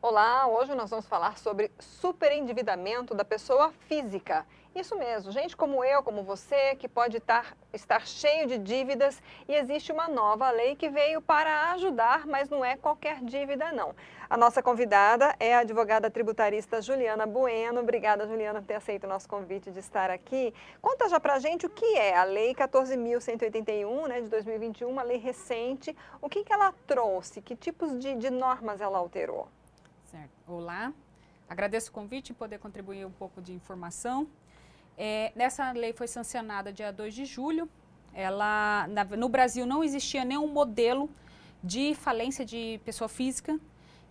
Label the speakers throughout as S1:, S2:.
S1: Olá, hoje nós vamos falar sobre superendividamento da pessoa física. Isso mesmo, gente como eu, como você, que pode estar cheio de dívidas e existe uma nova lei que veio para ajudar, mas não é qualquer dívida não. A nossa convidada é a advogada tributarista Juliana Bueno. Obrigada, Juliana, por ter aceito o nosso convite de estar aqui. Conta já pra gente o que é a Lei 14.181, né, de 2021, uma lei recente. O que ela trouxe? Que tipos de normas ela alterou?
S2: Certo. Olá, agradeço o convite e poder contribuir um pouco de informação. Nessa lei foi sancionada dia 2 de julho. No Brasil não existia nenhum modelo de falência de pessoa física.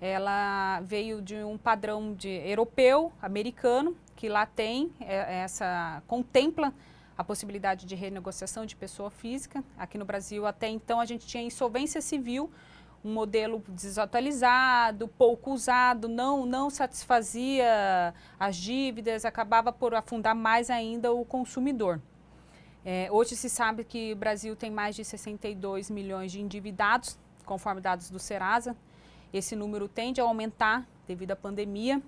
S2: Ela veio de um padrão europeu, americano, que lá tem contempla a possibilidade de renegociação de pessoa física. Aqui no Brasil, até então, a gente tinha insolvência civil, um modelo desatualizado, pouco usado, não satisfazia as dívidas, acabava por afundar mais ainda o consumidor. Hoje se sabe que o Brasil tem mais de 62 milhões de endividados, conforme dados do Serasa. Esse número tende a aumentar devido à pandemia.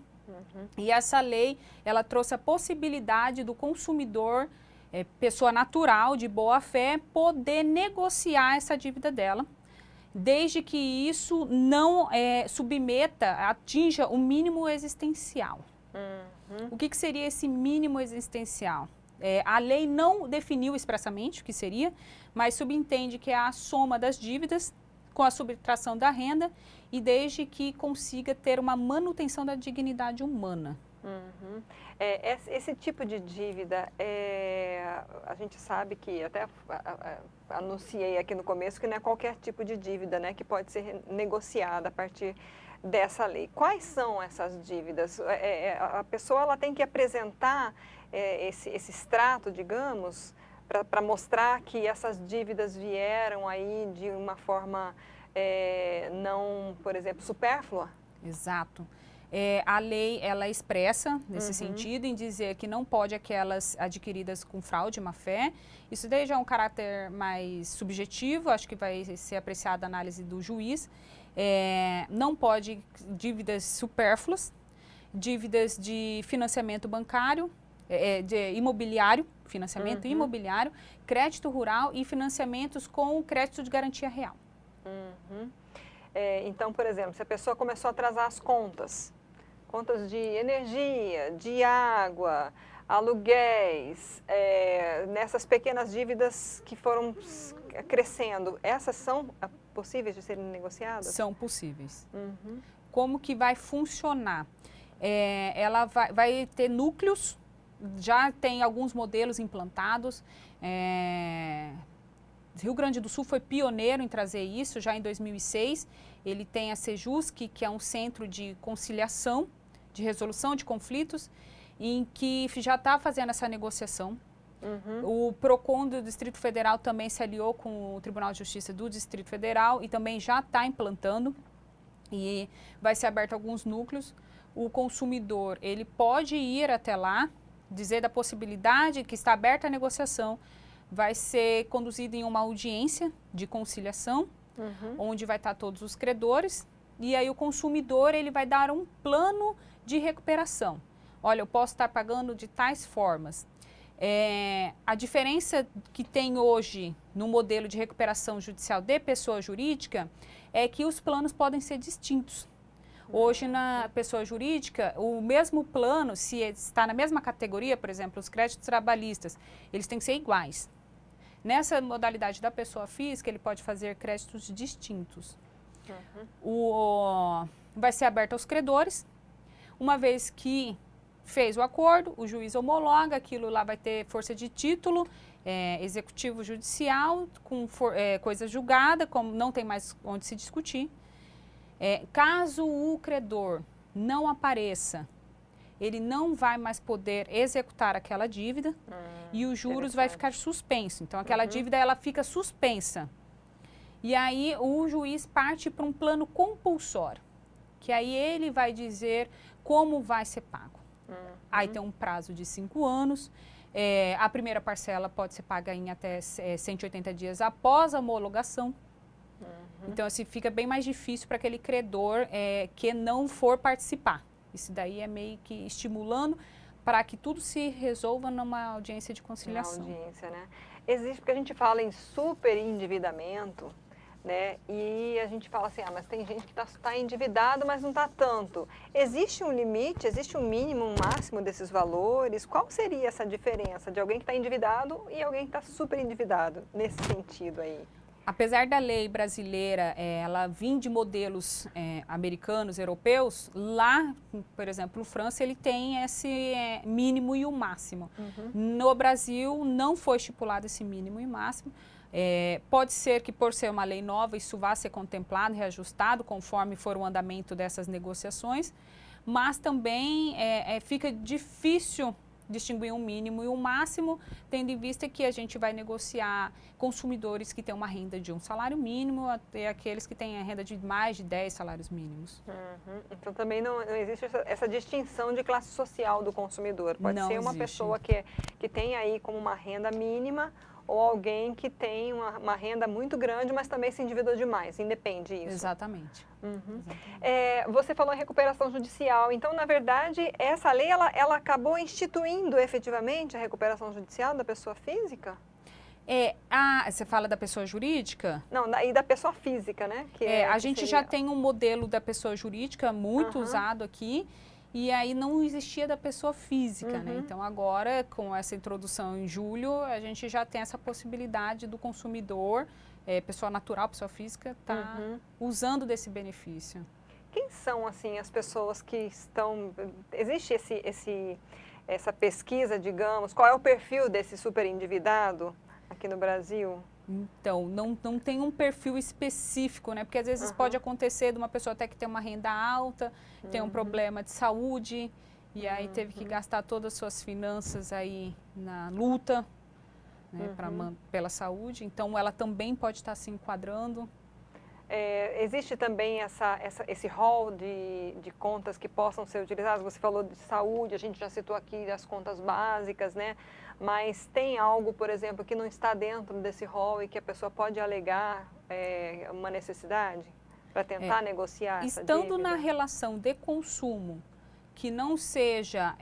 S2: E essa lei, ela trouxe a possibilidade do consumidor, pessoa natural, de boa fé, poder negociar essa dívida dela, desde que isso não atinja o mínimo existencial. O que seria esse mínimo existencial? A lei não definiu expressamente o que seria, mas subentende que é a soma das dívidas com a subtração da renda e desde que consiga ter uma manutenção da dignidade humana.
S1: Esse tipo de dívida, a gente sabe que, até anunciei aqui no começo, que não é qualquer tipo de dívida, né, que pode ser negociada a partir dessa lei. Quais são essas dívidas? A pessoa ela tem que apresentar esse extrato, digamos, para mostrar que essas dívidas vieram aí de uma forma não, por exemplo, supérflua?
S2: Exato. A lei, ela expressa nesse sentido, em dizer que não pode aquelas adquiridas com fraude, má-fé. Isso daí já é um caráter mais subjetivo, acho que vai ser apreciada a análise do juiz. Não pode dívidas supérfluas, dívidas de financiamento bancário, de imobiliário, financiamento imobiliário, crédito rural e financiamentos com crédito de garantia real.
S1: Então, por exemplo, se a pessoa começou a atrasar as contas de energia, de água, aluguéis, nessas pequenas dívidas que foram crescendo, essas são possíveis de serem negociadas?
S2: São possíveis. Como que vai funcionar? Ela vai ter núcleos, já tem alguns modelos implantados. Rio Grande do Sul foi pioneiro em trazer isso, já em 2006. Ele tem a Sejusc, que é um centro de conciliação, de resolução de conflitos, em que já está fazendo essa negociação. O PROCON do Distrito Federal também se aliou com o Tribunal de Justiça do Distrito Federal e também já está implantando. E vai ser aberto alguns núcleos. O consumidor, ele pode ir até lá, dizer da possibilidade que está aberta a negociação, vai ser conduzido em uma audiência de conciliação, onde vai estar todos os credores, e aí o consumidor ele vai dar um plano de recuperação. Olha, eu posso estar pagando de tais formas. A diferença que tem hoje no modelo de recuperação judicial de pessoa jurídica é que os planos podem ser distintos. Hoje, na pessoa jurídica, o mesmo plano, se está na mesma categoria, por exemplo, os créditos trabalhistas, eles têm que ser iguais. Nessa modalidade da pessoa física, ele pode fazer créditos distintos. Vai ser aberto aos credores. Uma vez que fez o acordo, o juiz homologa, aquilo lá vai ter força de título, executivo judicial, com coisa julgada, como não tem mais onde se discutir. Caso o credor não apareça, ele não vai mais poder executar aquela dívida e os juros vai ficar suspenso. Então, aquela dívida ela fica suspensa. E aí, o juiz parte para um plano compulsório, que aí ele vai dizer como vai ser pago. Aí tem um prazo de 5 anos. A primeira parcela pode ser paga em até 180 dias após a homologação. Então, assim, fica bem mais difícil para aquele credor que não for participar. Isso daí é meio que estimulando para que tudo se resolva numa audiência de conciliação.
S1: Na audiência, né? Existe, porque a gente fala em superendividamento, né? E a gente fala assim, mas tem gente que está endividado, mas não está tanto. Existe um limite, existe um mínimo, um máximo desses valores? Qual seria essa diferença de alguém que está endividado e alguém que está super endividado, nesse sentido aí?
S2: Apesar da lei brasileira, ela vir de modelos americanos, europeus, lá, por exemplo, França, ele tem esse mínimo e o máximo. No Brasil, não foi estipulado esse mínimo e máximo. Pode ser que, por ser uma lei nova, isso vá ser contemplado, reajustado, conforme for o andamento dessas negociações, mas também fica difícil distinguir um mínimo e um máximo, tendo em vista que a gente vai negociar consumidores que têm uma renda de um salário mínimo até aqueles que têm a renda de mais de 10 salários mínimos.
S1: Então também não existe essa distinção de classe social do consumidor. Pode ser uma pessoa que tem aí como uma renda mínima ou alguém que tem uma renda muito grande, mas também se endividou demais, independe disso.
S2: Exatamente.
S1: Você falou em recuperação judicial, então, na verdade, essa lei, ela acabou instituindo efetivamente a recuperação judicial da pessoa física?
S2: Você fala da pessoa jurídica?
S1: Não, e da pessoa física, né?
S2: A gente já tem um modelo da pessoa jurídica muito usado aqui, e aí não existia da pessoa física, né? Então agora, com essa introdução em julho, a gente já tem essa possibilidade do consumidor, pessoa natural, pessoa física, tá usando desse benefício.
S1: Quem são, assim, as pessoas que estão... Existe essa pesquisa, digamos, qual é o perfil desse superendividado aqui no Brasil?
S2: Então, não tem um perfil específico, né? Porque às vezes pode acontecer de uma pessoa até que tem uma renda alta, tem um problema de saúde, e aí teve que gastar todas as suas finanças aí na luta, né, pela saúde. Então, ela também pode estar se enquadrando.
S1: Existe também esse rol de contas que possam ser utilizadas? Você falou de saúde, a gente já citou aqui as contas básicas, né? Mas tem algo, por exemplo, que não está dentro desse rol e que a pessoa pode alegar uma necessidade para tentar negociar essa dívida?
S2: Estando na relação de consumo, que não seja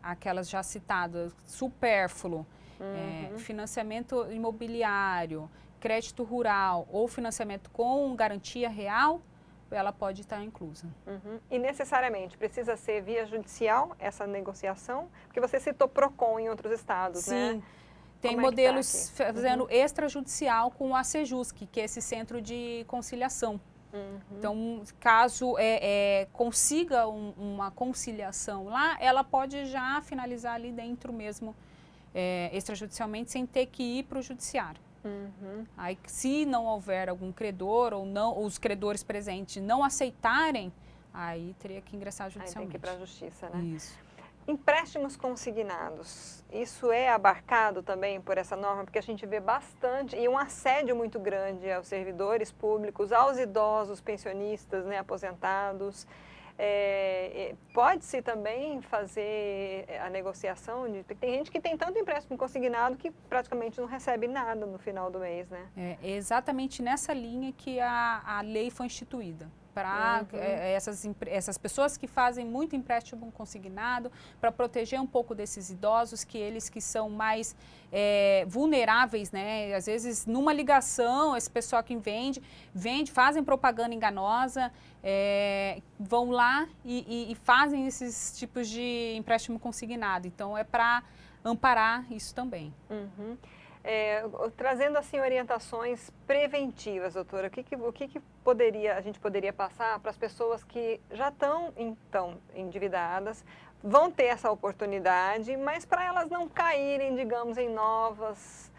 S2: aquelas já citadas, supérfluo, financiamento imobiliário, crédito rural ou financiamento com garantia real, ela pode estar inclusa.
S1: E necessariamente precisa ser via judicial essa negociação? Porque você citou PROCON em outros estados, né?
S2: Sim, tem modelos fazendo extrajudicial com o ACEJUSC, que é esse centro de conciliação. Então, caso consiga uma conciliação lá, ela pode já finalizar ali dentro mesmo, extrajudicialmente, sem ter que ir para o judiciário. Aí, se não houver algum credor ou não, os credores presentes não aceitarem, aí teria que ingressar judicialmente.
S1: Aí tem que ir para a justiça, né?
S2: Isso.
S1: Empréstimos consignados, isso é abarcado também por essa norma? Porque a gente vê bastante, e um assédio muito grande aos servidores públicos, aos idosos, pensionistas, né, aposentados. Pode-se também fazer a negociação? Tem gente que tem tanto empréstimo consignado que praticamente não recebe nada no final do mês, né?
S2: É exatamente nessa linha que a lei foi instituída. Para essas pessoas que fazem muito empréstimo consignado, para proteger um pouco desses idosos, que eles que são mais vulneráveis, né? Às vezes, numa ligação, esse pessoal que vende, fazem propaganda enganosa, vão lá e fazem esses tipos de empréstimo consignado. Então, é para amparar isso também.
S1: Trazendo assim orientações preventivas, doutora, o que a gente poderia passar para as pessoas que já estão então endividadas, vão ter essa oportunidade, mas para elas não caírem, digamos, em novas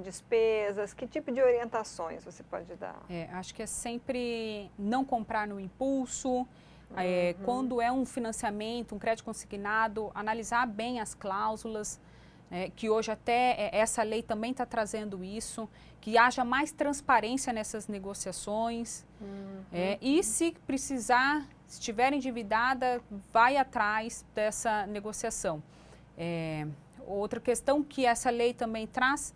S1: despesas? Que tipo de orientações você pode dar?
S2: Acho que é sempre não comprar no impulso. Quando é um financiamento, um crédito consignado, analisar bem as cláusulas. Que hoje até essa lei também está trazendo isso, que haja mais transparência nessas negociações. E se precisar, se estiver endividada, vai atrás dessa negociação. Outra questão que essa lei também traz,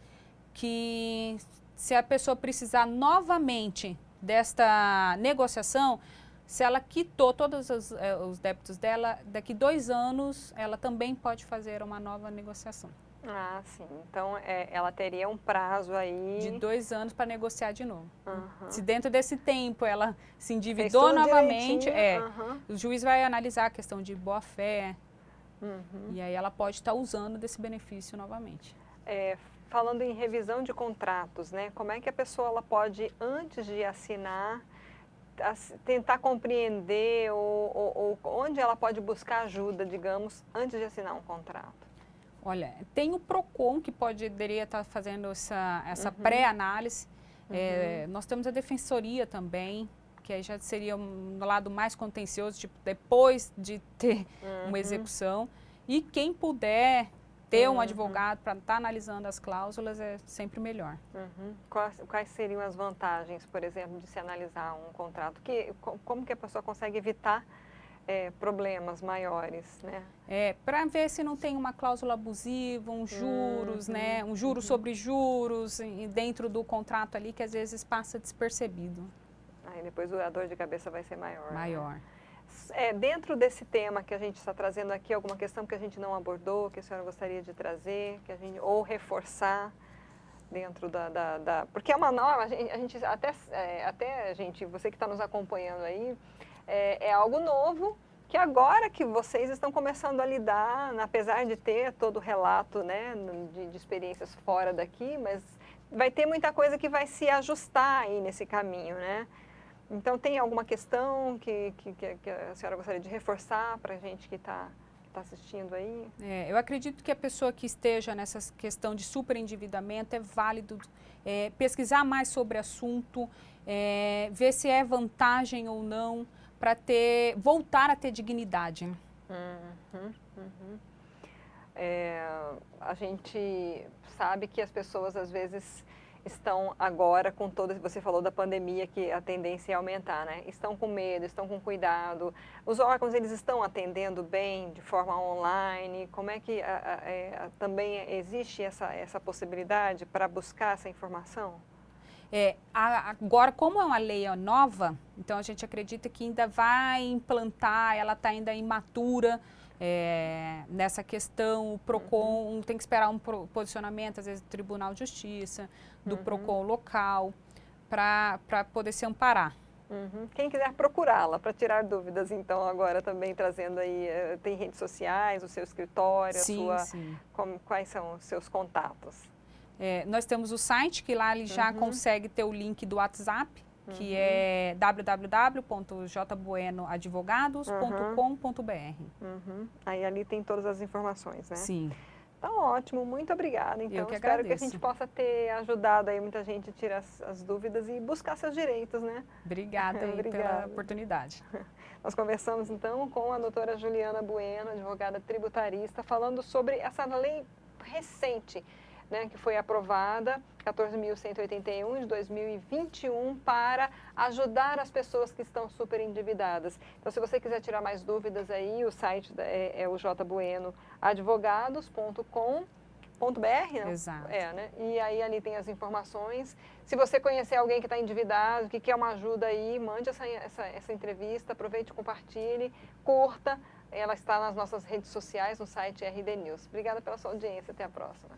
S2: que se a pessoa precisar novamente desta negociação, se ela quitou todos os débitos dela, daqui 2 anos ela também pode fazer uma nova negociação.
S1: Ah, sim. Então, ela teria um prazo aí...
S2: De 2 anos para negociar de novo.
S1: Uhum.
S2: Se dentro desse tempo ela se endividou novamente, o juiz vai analisar a questão de boa-fé, e aí ela pode estar usando desse benefício novamente.
S1: Falando em revisão de contratos, né? Como é que a pessoa ela pode, antes de assinar, tentar compreender ou onde ela pode buscar ajuda, digamos, antes de assinar um contrato?
S2: Olha, tem o PROCON que poderia estar fazendo essa pré-análise. Nós temos a defensoria também, que aí já seria um lado mais contencioso, tipo, depois de ter uma execução. E quem puder ter um advogado para estar analisando as cláusulas é sempre melhor.
S1: Quais seriam as vantagens, por exemplo, de se analisar um contrato? Como que a pessoa consegue evitar problemas maiores, né?
S2: Para ver se não tem uma cláusula abusiva, um juros, né? Um juros sobre juros dentro do contrato ali que às vezes passa despercebido.
S1: Aí depois a dor de cabeça vai ser maior.
S2: Maior.
S1: Né? Dentro desse tema que a gente está trazendo aqui, alguma questão que a gente não abordou, que a senhora gostaria de trazer, ou reforçar dentro porque é uma norma, a gente até gente, você que está nos acompanhando aí, é algo novo, que agora que vocês estão começando a lidar, apesar de ter todo o relato, né, de experiências fora daqui, mas vai ter muita coisa que vai se ajustar aí nesse caminho, né? Então, tem alguma questão que a senhora gostaria de reforçar para a gente que está assistindo aí?
S2: Eu acredito que a pessoa que esteja nessa questão de superendividamento é válido pesquisar mais sobre o assunto, ver se é vantagem ou não, para voltar a ter dignidade.
S1: A gente sabe que as pessoas às vezes estão agora com você falou da pandemia, que a tendência é aumentar, né? Estão com medo, estão com cuidado. Os órgãos, eles estão atendendo bem de forma online? Como é que também existe essa possibilidade para buscar essa informação?
S2: Agora, como é uma lei nova, então a gente acredita que ainda vai implantar, ela está ainda imatura nessa questão. O PROCON tem que esperar um posicionamento, às vezes do Tribunal de Justiça, do PROCON local, para poder se amparar.
S1: Quem quiser procurá-la para tirar dúvidas, então, agora também trazendo aí, tem redes sociais, o seu escritório,
S2: sim, sim.
S1: Quais são os seus contatos?
S2: Nós temos o site, que lá ele já consegue ter o link do WhatsApp, que é www.jbuenoadvogados.com.br.
S1: Aí ali tem todas as informações, né?
S2: Sim.
S1: Tá ótimo, muito obrigada. Então,
S2: eu que
S1: espero
S2: agradeço.
S1: que a gente possa ter ajudado aí muita gente a tirar as dúvidas e buscar seus direitos, né?
S2: Obrigada pela oportunidade.
S1: Nós conversamos então com a doutora Juliana Bueno, advogada tributarista, falando sobre essa lei recente, né, que foi aprovada, 14.181 de 2021, para ajudar as pessoas que estão super endividadas. Então, se você quiser tirar mais dúvidas aí, o site é o jbuenoadvogados.com.br, né?
S2: Exato.
S1: Né? E aí ali tem as informações. Se você conhecer alguém que está endividado, que quer uma ajuda aí, mande essa entrevista, aproveite, compartilhe, curta. Ela está nas nossas redes sociais, no site RD News. Obrigada pela sua audiência, até a próxima.